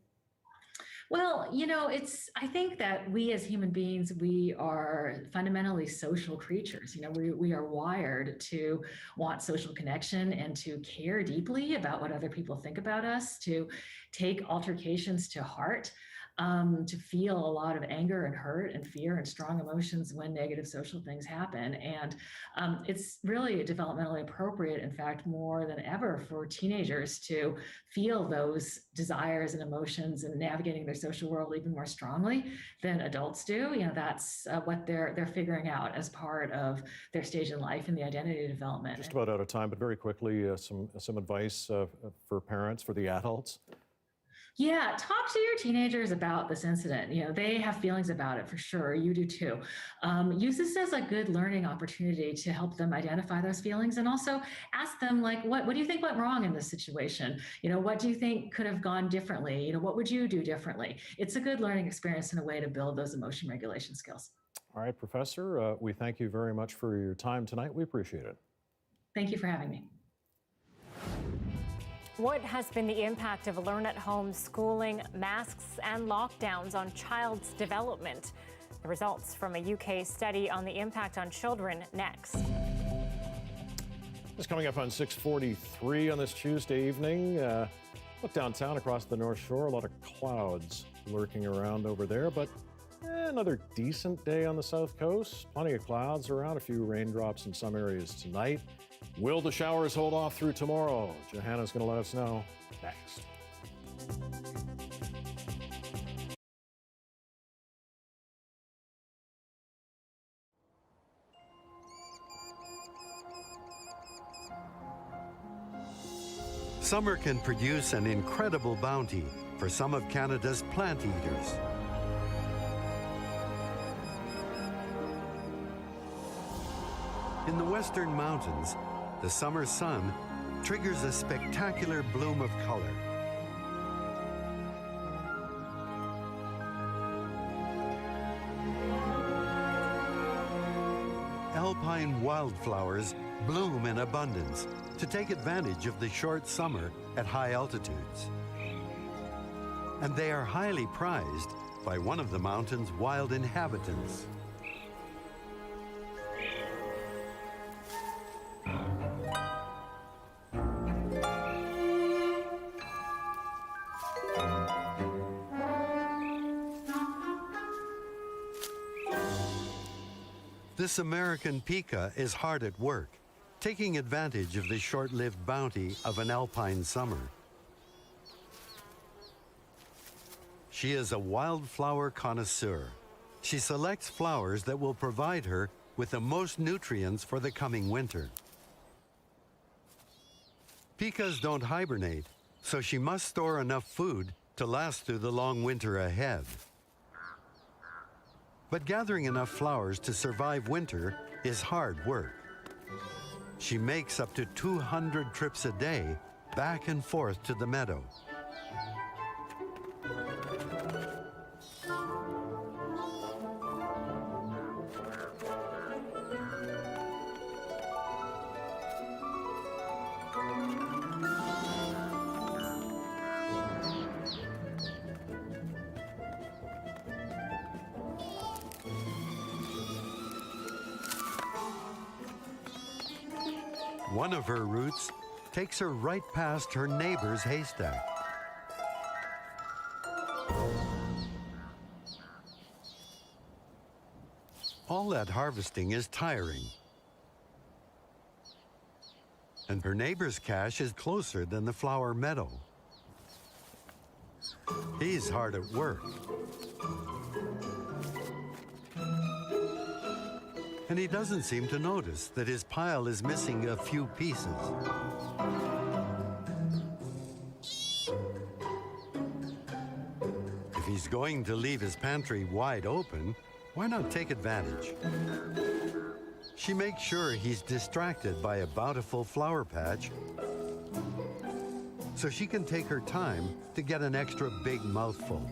Well, you know, I think that we as human beings, we are fundamentally social creatures. You know, we are wired to want social connection and to care deeply about what other people think about us, to take altercations to heart, to feel a lot of anger and hurt and fear and strong emotions when negative social things happen. And it's really developmentally appropriate, in fact, more than ever for teenagers to feel those desires and emotions and navigating their social world even more strongly than adults do. You know, that's what they're figuring out as part of their stage in life and the identity development. Just about out of time, but very quickly, some advice for parents, for the adults. Yeah, talk to your teenagers about this incident. You know, they have feelings about it for sure. You do too. Use this as a good learning opportunity to help them identify those feelings, and also ask them, like, what do you think went wrong in this situation? You know, what do you think could have gone differently? You know, what would you do differently? It's a good learning experience and a way to build those emotion regulation skills. All right, Professor, we thank you very much for your time tonight. We appreciate it. Thank you for having me. What has been the impact of learn-at-home schooling, masks, and lockdowns on child's development? The results from a UK study on the impact on children next. This coming up on 6:43 on this Tuesday evening. Look downtown across the North Shore, a lot of clouds lurking around over there, but another decent day on the South Coast. Plenty of clouds around, a few raindrops in some areas tonight. Will the showers hold off through tomorrow? Johanna's going to let us know next. Summer can produce an incredible bounty for some of Canada's plant eaters. In the Western Mountains, the summer sun triggers a spectacular bloom of color. Alpine wildflowers bloom in abundance to take advantage of the short summer at high altitudes. And they are highly prized by one of the mountain's wild inhabitants. This American pika is hard at work, taking advantage of the short-lived bounty of an alpine summer. She is a wildflower connoisseur. She selects flowers that will provide her with the most nutrients for the coming winter. Pikas don't hibernate, so she must store enough food to last through the long winter ahead. But gathering enough flowers to survive winter is hard work. She makes up to 200 trips a day back and forth to the meadow. One of her routes takes her right past her neighbor's haystack. All that harvesting is tiring. And her neighbor's cache is closer than the flower meadow. He's hard at work. And he doesn't seem to notice that his pile is missing a few pieces. If he's going to leave his pantry wide open, why not take advantage? She makes sure he's distracted by a bountiful flower patch so she can take her time to get an extra big mouthful.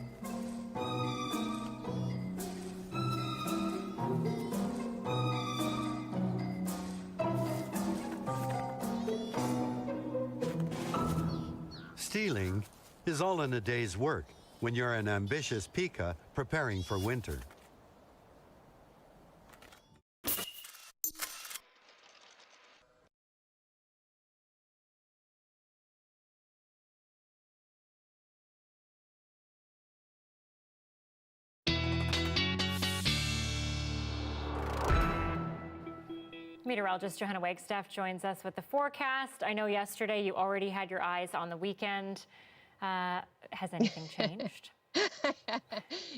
Stealing is all in a day's work when you're an ambitious pika preparing for winter. Meteorologist Johanna Wagstaffe joins us with the forecast. I know yesterday you already had your eyes on the weekend. Has anything changed?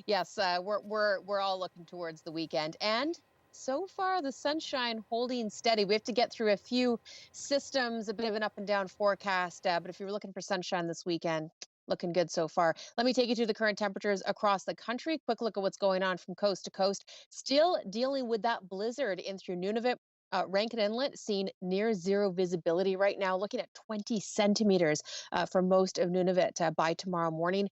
Yes, we're all looking towards the weekend, and so far the sunshine holding steady. We have to get through a few systems, a bit of an up and down forecast, but if you're looking for sunshine this weekend, looking good so far. Let me take you through the current temperatures across the country. Quick look at what's going on from coast to coast. Still dealing with that blizzard in through Nunavut. Rankin Inlet seeing near zero visibility right now, looking at 20 centimeters for most of Nunavut by tomorrow morning.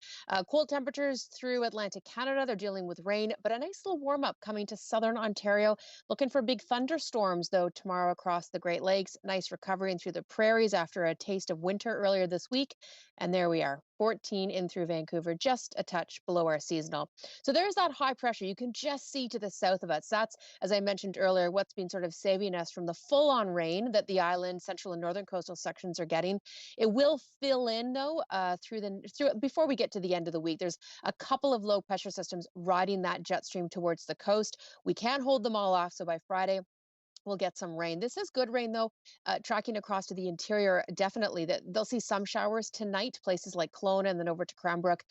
Cold temperatures through Atlantic Canada. They're dealing with rain, but a nice little warm up coming to southern Ontario. Looking for big thunderstorms, though, tomorrow across the Great Lakes. Nice recovery in through the prairies after a taste of winter earlier this week. And there we are, 14 in through Vancouver, just a touch below our seasonal. So there's that high pressure. You can just see to the south of us. That's, as I mentioned earlier, what's been sort of saving us from the full-on rain that the island, central and northern coastal sections are getting. It will fill in, though, before we get to the end of the week. There's a couple of low pressure systems riding that jet stream towards the coast. We can't hold them all off, so by Friday, we'll get some rain. This is good rain, though, tracking across to the interior. Definitely that they'll see some showers tonight, places like Kelowna and then over to Cranbrook.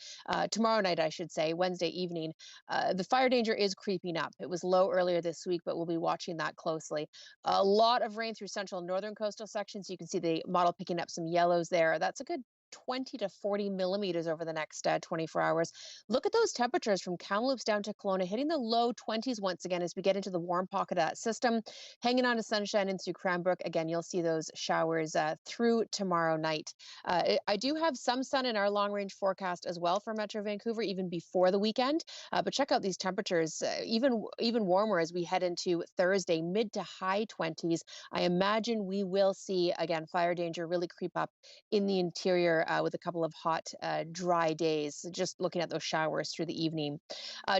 Tomorrow night, I should say, Wednesday evening. The fire danger is creeping up. It was low earlier this week, but we'll be watching that closely. A lot of rain through central and northern coastal sections. You can see the model picking up some yellows there. That's a good 20 to 40 millimeters over the next 24 hours. Look at those temperatures from Kamloops down to Kelowna, hitting the low 20s once again as we get into the warm pocket of that system. Hanging on to sunshine in through Cranbrook. Again, you'll see those showers through tomorrow night. I do have some sun in our long range forecast as well for Metro Vancouver, even before the weekend. But check out these temperatures, even warmer as we head into Thursday, mid to high 20s. I imagine we will see, again, fire danger really creep up in the interior with a couple of hot, dry days, just looking at those showers through the evening.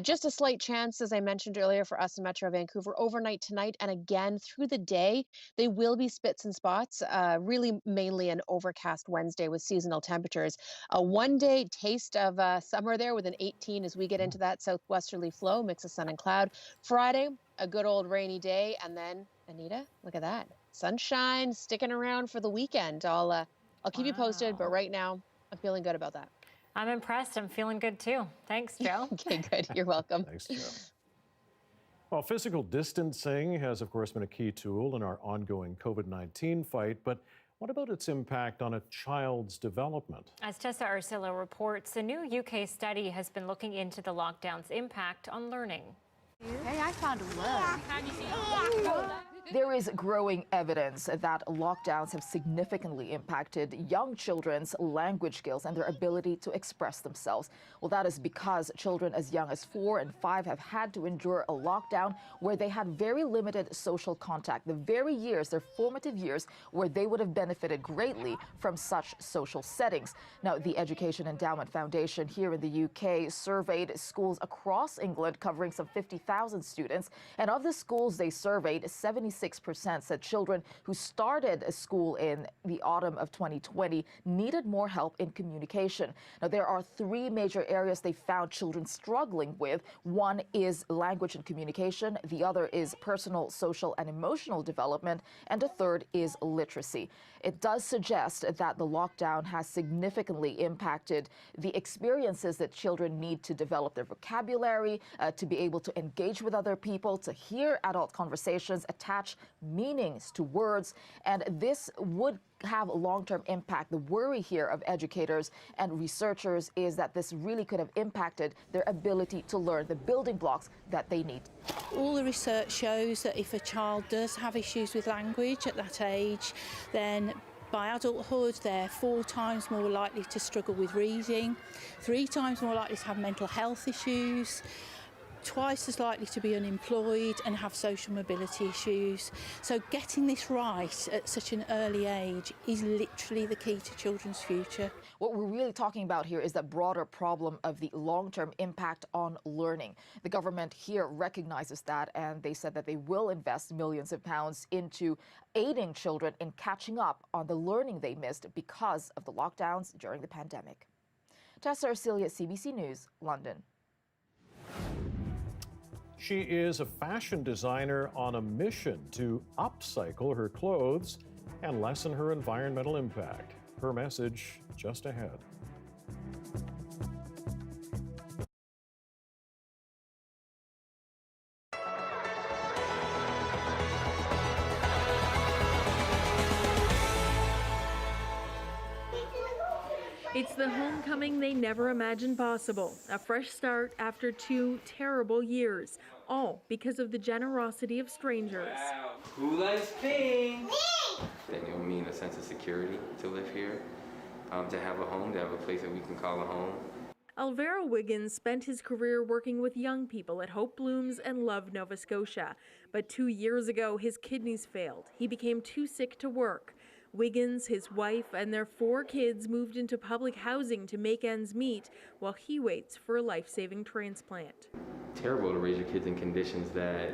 Just a slight chance, as I mentioned earlier, for us in Metro Vancouver overnight tonight and again through the day. They will be spits and spots, really mainly an overcast Wednesday with seasonal temperatures. A one-day taste of summer there with an 18 as we get into that southwesterly flow, mix of sun and cloud. Friday, a good old rainy day. And then, Anita, look at that. Sunshine sticking around for the weekend. I'll keep you posted, but right now I'm feeling good about that. I'm impressed. I'm feeling good too. Thanks, Joe. Okay, good. You're welcome. Thanks, Joe. Well, physical distancing has, of course, been a key tool in our ongoing COVID-19 fight, but what about its impact on a child's development? As Tessa Arcillo reports, a new UK study has been looking into the lockdown's impact on learning. Hey, I found a love. There is growing evidence that lockdowns have significantly impacted young children's language skills and their ability to express themselves. Well, that is because children as young as 4 and 5 have had to endure a lockdown where they had very limited social contact, the very years, their formative years, where they would have benefited greatly from such social settings. Now, the Education Endowment Foundation here in the UK surveyed schools across England covering some 50,000 students, and of the schools they surveyed, 76% said children who started school in the autumn of 2020 needed more help in communication. Now, there are 3 major areas they found children struggling with. One is language and communication, the other is personal, social, and emotional development, and a third is literacy. It does suggest that the lockdown has significantly impacted the experiences that children need to develop their vocabulary, to be able to engage with other people, to hear adult conversations, attach meanings to words, and this would have a long-term impact. The worry here of educators and researchers is that this really could have impacted their ability to learn the building blocks that they need. All the research shows that if a child does have issues with language at that age, then by adulthood, they're 4 times more likely to struggle with reading, 3 times more likely to have mental health issues, twice as likely to be unemployed and have social mobility issues. So getting this right at such an early age is literally the key to children's future. What we're really talking about here is the broader problem of the long-term impact on learning. The government here recognizes that, and they said that they will invest millions of pounds into aiding children in catching up on the learning they missed because of the lockdowns during the pandemic. Tessa Arcillo, CBC News, London. She is a fashion designer on a mission to upcycle her clothes and lessen her environmental impact. Her message just ahead. It's the homecoming they never imagined possible. A fresh start after 2 terrible years, all because of the generosity of strangers. Wow. Who likes pink? That it will mean a sense of security to live here, to have a home, to have a place that we can call a home. Alvaro Wiggins spent his career working with young people at Hope Blooms and Love, Nova Scotia. But 2 years ago, his kidneys failed. He became too sick to work. Wiggins, his wife, and their 4 kids moved into public housing to make ends meet while he waits for a life-saving transplant. Terrible to raise your kids in conditions that,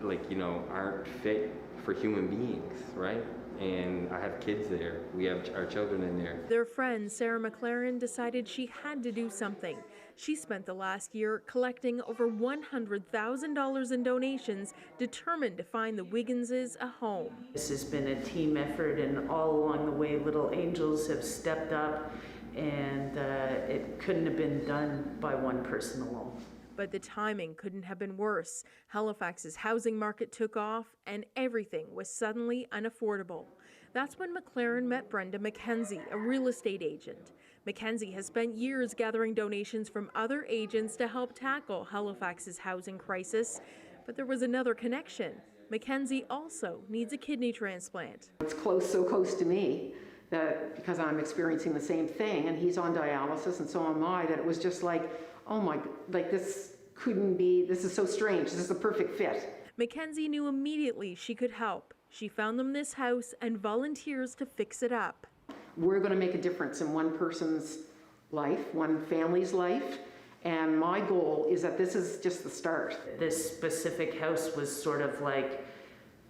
aren't fit for human beings, right? And I have kids there. We have our children in there. Their friend, Sarah McLaren, decided she had to do something. She spent the last year collecting over $100,000 in donations, determined to find the Wigginses a home. This has been a team effort, and all along the way, little angels have stepped up, and it couldn't have been done by one person alone. But the timing couldn't have been worse. Halifax's housing market took off, and everything was suddenly unaffordable. That's when McLaren met Brenda McKenzie, a real estate agent. McKenzie has spent years gathering donations from other agents to help tackle Halifax's housing crisis. But there was another connection. McKenzie also needs a kidney transplant. It's close, so close to me, that because I'm experiencing the same thing, and he's on dialysis and so am I, that it was just like, oh my, like this couldn't be, this is so strange, this is a perfect fit. McKenzie knew immediately she could help. She found them this house and volunteers to fix it up. We're going to make a difference in one person's life, one family's life, and my goal is that this is just the start. This specific house was sort of like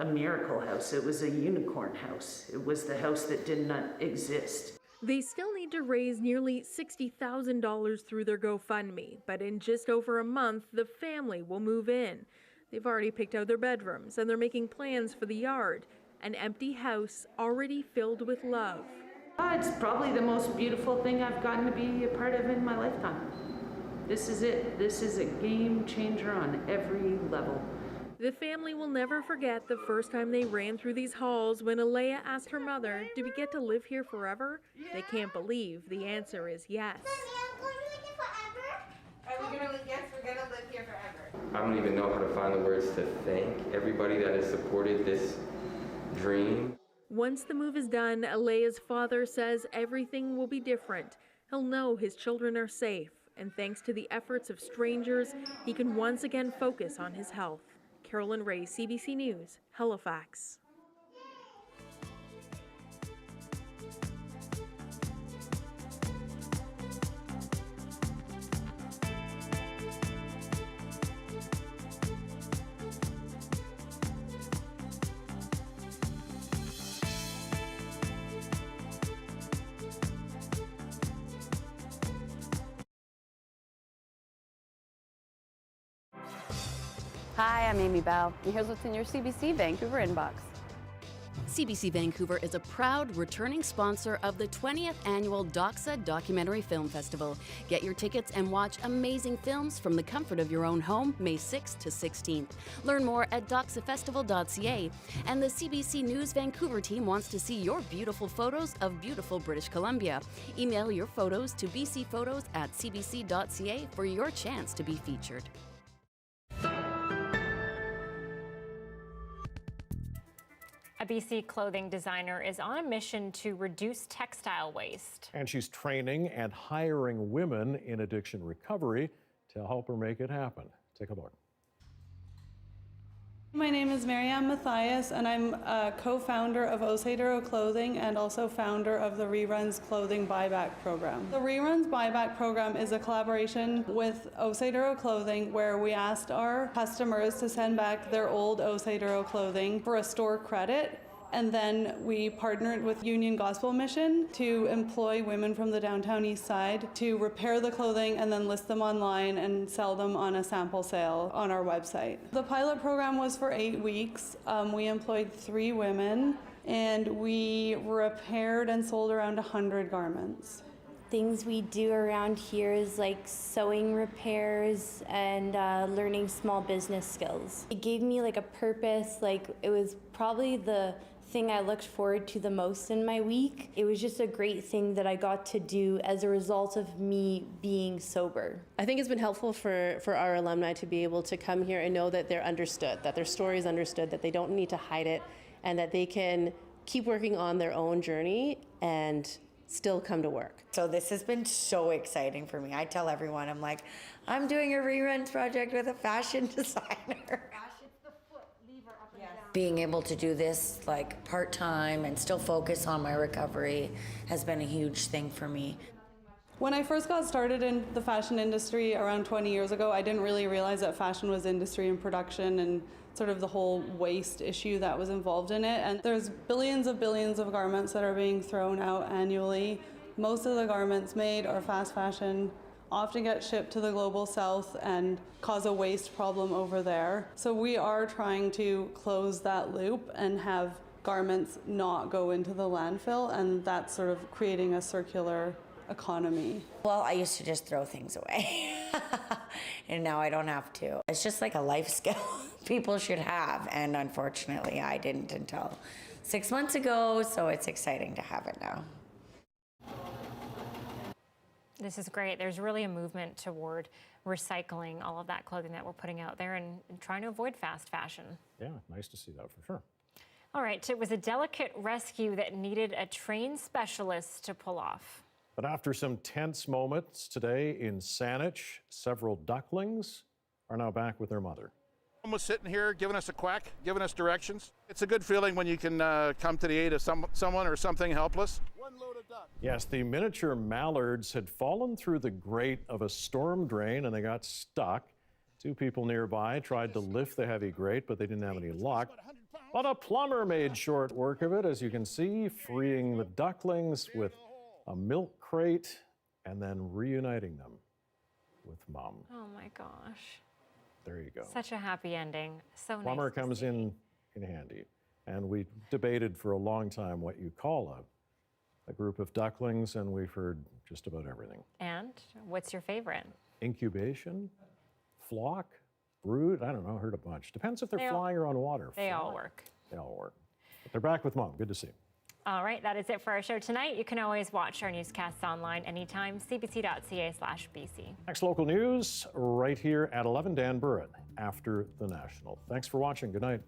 a miracle house. It was a unicorn house. It was the house that did not exist. They still need to raise nearly $60,000 through their GoFundMe, but in just over a month, the family will move in. They've already picked out their bedrooms, and they're making plans for the yard, an empty house already filled with love. It's probably the most beautiful thing I've gotten to be a part of in my lifetime. This is it. This is a game changer on every level. The family will never forget the first time they ran through these halls when Alea asked her mother, "Do we get to live here forever?" They can't believe the answer is yes. Yes, we're gonna live here forever. I don't even know how to find the words to thank everybody that has supported this dream. Once the move is done, Alea's father says everything will be different. He'll know his children are safe, and thanks to the efforts of strangers, he can once again focus on his health. Carolyn Ray, CBC News, Halifax. Hi, I'm Amy Bao, and here's what's in your CBC Vancouver inbox. CBC Vancouver is a proud returning sponsor of the 20th annual DOXA Documentary Film Festival. Get your tickets and watch amazing films from the comfort of your own home, May 6th to 16th. Learn more at doxafestival.ca. And the CBC News Vancouver team wants to see your beautiful photos of beautiful British Columbia. Email your photos to bcphotos@cbc.ca for your chance to be featured. A BC clothing designer is on a mission to reduce textile waste. And she's training and hiring women in addiction recovery to help her make it happen. Take a look. My name is Marianne Matthias, and I'm a co-founder of Osadero Clothing and also founder of the Reruns Clothing Buyback Program. The Reruns Buyback Program is a collaboration with Osadero Clothing where we asked our customers to send back their old Osadero clothing for a store credit. And then we partnered with Union Gospel Mission to employ women from the downtown east side to repair the clothing and then list them online and sell them on a sample sale on our website. The pilot program was for 8 weeks. We employed 3 women and we repaired and sold around 100 garments. Things we do around here is like sewing repairs and learning small business skills. It gave me like a purpose, like it was probably the thing I looked forward to the most in my week. It was just a great thing that I got to do as a result of me being sober. I think it's been helpful for our alumni to be able to come here and know that they're understood, that their story is understood, that they don't need to hide it, and that they can keep working on their own journey and still come to work. So this has been so exciting for me. I tell everyone, I'm like, I'm doing a reruns project with a fashion designer. Being able to do this like part-time and still focus on my recovery has been a huge thing for me. When I first got started in the fashion industry around 20 years ago, I didn't really realize that fashion was industry and production and sort of the whole waste issue that was involved in it. And there's billions of garments that are being thrown out annually. Most of the garments made are fast fashion often get shipped to the global south and cause a waste problem over there. So we are trying to close that loop and have garments not go into the landfill, and that's sort of creating a circular economy. Well, I used to just throw things away, and now I don't have to. It's just like a life skill people should have, and unfortunately I didn't until 6 months ago, so it's exciting to have it now. This is great. There's really a movement toward recycling all of that clothing that we're putting out there and trying to avoid fast fashion. Yeah, nice to see that for sure. All right, it was a delicate rescue that needed a trained specialist to pull off. But after some tense moments today in Saanich, several ducklings are now back with their mother. Was sitting here giving us a quack, giving us directions. It's a good feeling when you can come to the aid of someone or something helpless. Yes, the miniature mallards had fallen through the grate of a storm drain and they got stuck. Two people nearby tried to lift the heavy grate, but they didn't have any luck. But a plumber made short work of it, as you can see, freeing the ducklings with a milk crate and then reuniting them with Mom. Oh my gosh. There you go. Such a happy ending. So Plumber nice to comes see. in handy. And we debated for a long time what you call a group of ducklings, and we've heard just about everything. And what's your favorite? Incubation, flock, brood, I don't know, heard a bunch. Depends if they're They all- flying or on water. They all work. They all work. But they're back with Mom. Good to see. All right, that is it for our show tonight. You can always watch our newscasts online anytime, cbc.ca/BC. Next local news right here at 11, Dan Burrett after the National. Thanks for watching. Good night.